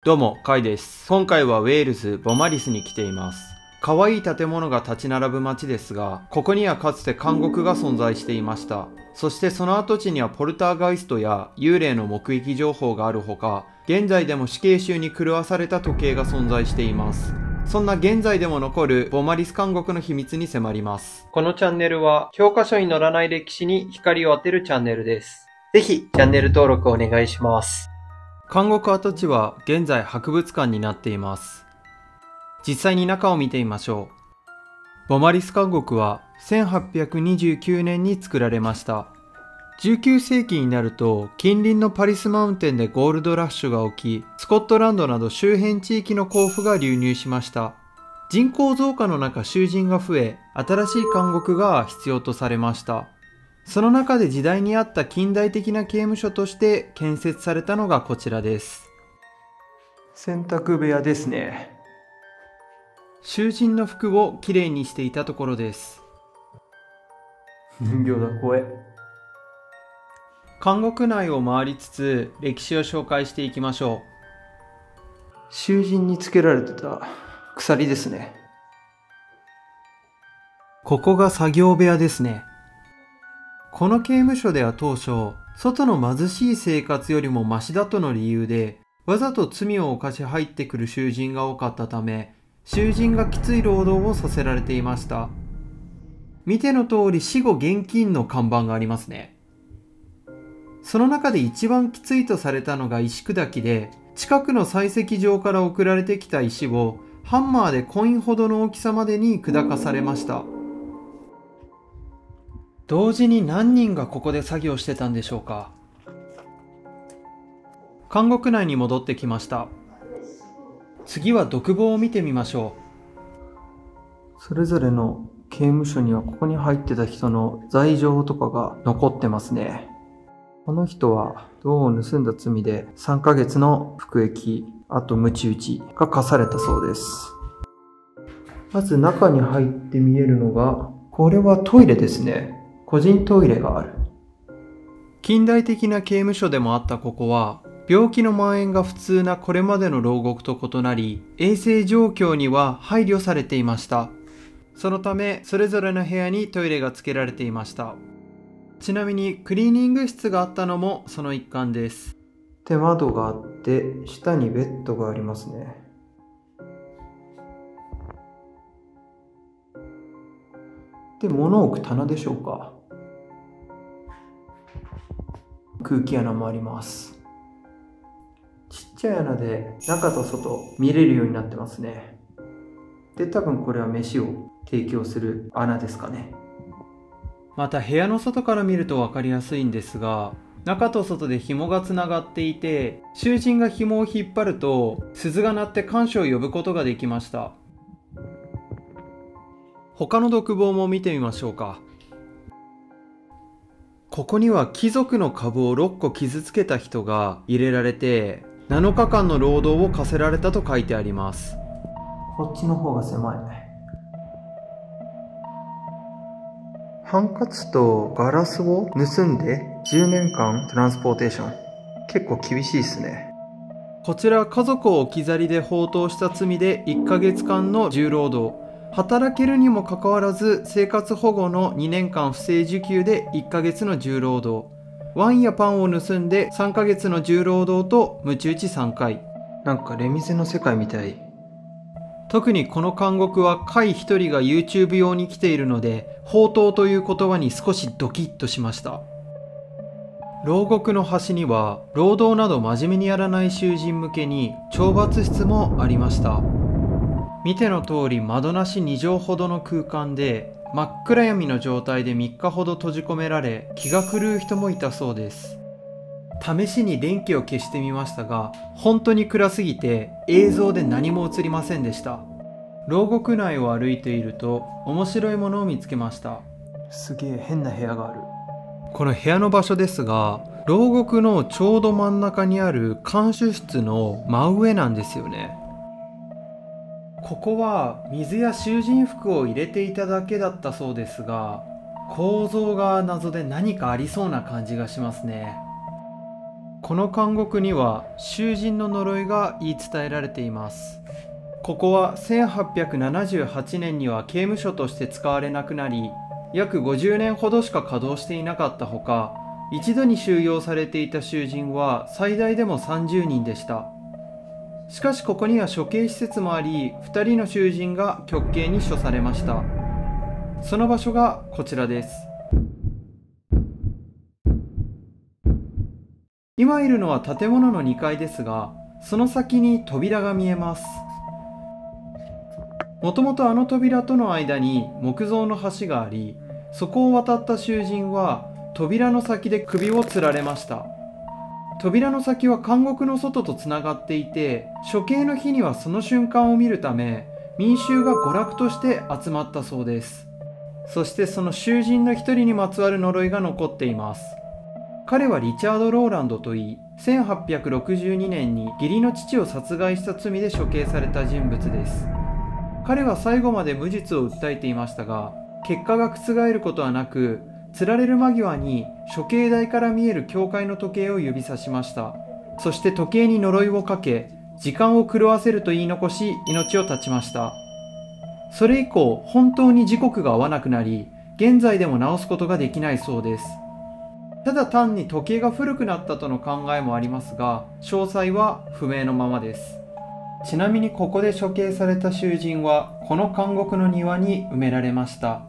どうも、カイです。今回はウェールズ・ボマリスに来ています。可愛い建物が立ち並ぶ街ですが、ここにはかつて監獄が存在していました。そしてその跡地にはポルターガイストや幽霊の目撃情報があるほか、現在でも死刑囚に狂わされた時計が存在しています。そんな現在でも残るボマリス監獄の秘密に迫ります。このチャンネルは教科書に載らない歴史に光を当てるチャンネルです。ぜひチャンネル登録お願いします。監獄跡地は現在博物館になっています。実際に中を見てみましょう。ボマリス監獄は1829年に作られました。19世紀になると近隣のパリスマウンテンでゴールドラッシュが起き、スコットランドなど周辺地域の鉱夫が流入しました。人口増加の中、囚人が増え、新しい監獄が必要とされました。その中で時代に合った近代的な刑務所として建設されたのがこちらです。洗濯部屋ですね。囚人の服をきれいにしていたところです。人形だ、怖え。監獄内を回りつつ歴史を紹介していきましょう。囚人につけられてた鎖ですね。ここが作業部屋ですね。この刑務所では当初、外の貧しい生活よりもマシだとの理由で、わざと罪を犯し入ってくる囚人が多かったため、囚人がきつい労働をさせられていました。見ての通り死後現金の看板がありますね。その中で一番きついとされたのが石砕きで、近くの採石場から送られてきた石をハンマーでコインほどの大きさまでに砕かされました。同時に何人がここで作業してたんでしょうか。監獄内に戻ってきました。次は独房を見てみましょう。それぞれの刑務所にはここに入ってた人の罪状とかが残ってますね。この人は銅を盗んだ罪で3ヶ月の服役、あと鞭打ちが課されたそうです。まず中に入って見えるのが、これはトイレですね。個人トイレがある。近代的な刑務所でもあったここは、病気の蔓延が普通なこれまでの牢獄と異なり、衛生状況には配慮されていました。そのため、それぞれの部屋にトイレが付けられていました。ちなみに、クリーニング室があったのもその一環です。で、窓があって、下にベッドがありますね。で、物を置く棚でしょうか。空気穴もあります。ちっちゃい穴で中と外見れるようになってますね。で、多分これは飯を提供する穴ですかね。また部屋の外から見ると分かりやすいんですが、中と外で紐がつながっていて、囚人が紐を引っ張ると鈴が鳴って看守を呼ぶことができました。他の独房も見てみましょうか。ここには貴族の株を6個傷つけた人が入れられて、7日間の労働を課せられたと書いてあります。こっちの方が狭い。ハンカチとガラスを盗んで10年間トランスポーテーション。結構厳しいですね。こちらは家族を置き去りで放蕩した罪で1ヶ月間の重労働。働けるにもかかわらず生活保護の2年間不正受給で1ヶ月の重労働。ワインやパンを盗んで3ヶ月の重労働と鞭打ち3回。なんかレミゼの世界みたい。特にこの監獄は会一人が YouTube 用に来ているので、放蕩という言葉に少しドキッとしました。牢獄の端には労働など真面目にやらない囚人向けに懲罰室もありました。見ての通り窓なし2畳ほどの空間で、真っ暗闇の状態で3日ほど閉じ込められ、気が狂う人もいたそうです。試しに電気を消してみましたが、本当に暗すぎて映像で何も映りませんでした。牢獄内を歩いていると面白いものを見つけました。すげえ変な部屋がある。この部屋の場所ですが、牢獄のちょうど真ん中にある看守室の真上なんですよね。ここは水や囚人服を入れていただけだったそうですが、構造が謎で何かありそうな感じがしますね。この監獄には囚人の呪いが言い伝えられています。ここは1878年には刑務所として使われなくなり、約50年ほどしか稼働していなかったほか、一度に収容されていた囚人は最大でも30人でした。しかしここには処刑施設もあり、2人の囚人が極刑に処されました。その場所がこちらです。今いるのは建物の2階ですが、その先に扉が見えます。もともとあの扉との間に木造の橋があり、そこを渡った囚人は扉の先で首を吊られました。扉の先は監獄の外とつながっていて、処刑の日にはその瞬間を見るため、民衆が娯楽として集まったそうです。そしてその囚人の一人にまつわる呪いが残っています。彼はリチャード・ローランドといい、1862年に義理の父を殺害した罪で処刑された人物です。彼は最後まで無実を訴えていましたが、結果が覆ることはなく、吊られる間際に処刑台から見える教会の時計を指さしました。そして時計に呪いをかけ、時間を狂わせると言い残し、命を絶ちました。それ以降、本当に時刻が合わなくなり、現在でも直すことができないそうです。ただ単に時計が古くなったとの考えもありますが、詳細は不明のままです。ちなみにここで処刑された囚人はこの監獄の庭に埋められました。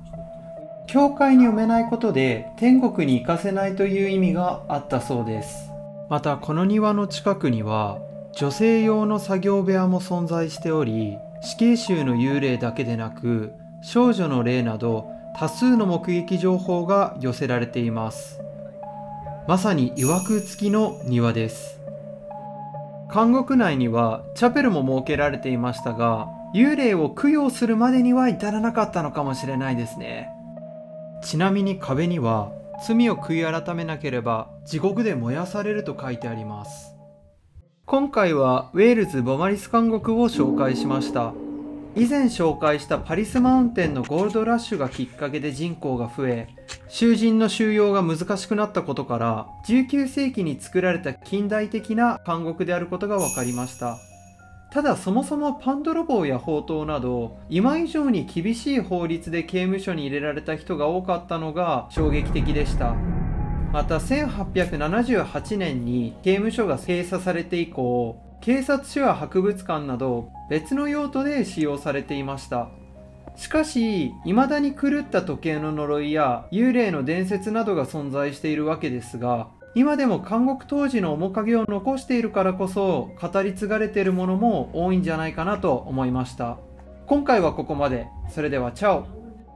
教会に埋めないことで天国に行かせないという意味があったそうです。またこの庭の近くには女性用の作業部屋も存在しており、死刑囚の幽霊だけでなく少女の霊など多数の目撃情報が寄せられています。まさに曰く付きの庭です。監獄内にはチャペルも設けられていましたが、幽霊を供養するまでには至らなかったのかもしれないですね。ちなみに壁には、罪を悔い改めなければ地獄で燃やされると書いてあります。今回はウェールズ・ボマリス監獄を紹介しました。以前紹介したパリスマウンテンのゴールドラッシュがきっかけで人口が増え、囚人の収容が難しくなったことから19世紀に作られた近代的な監獄であることが分かりました。ただそもそもパン泥棒や強盗など今以上に厳しい法律で刑務所に入れられた人が多かったのが衝撃的でした。また1878年に刑務所が閉鎖されて以降、警察署や博物館など別の用途で使用されていました。しかし未だに狂った時計の呪いや幽霊の伝説などが存在しているわけですが、今でも監獄当時の面影を残しているからこそ語り継がれているものも多いんじゃないかなと思いました。今回はここまで。それではチャオ。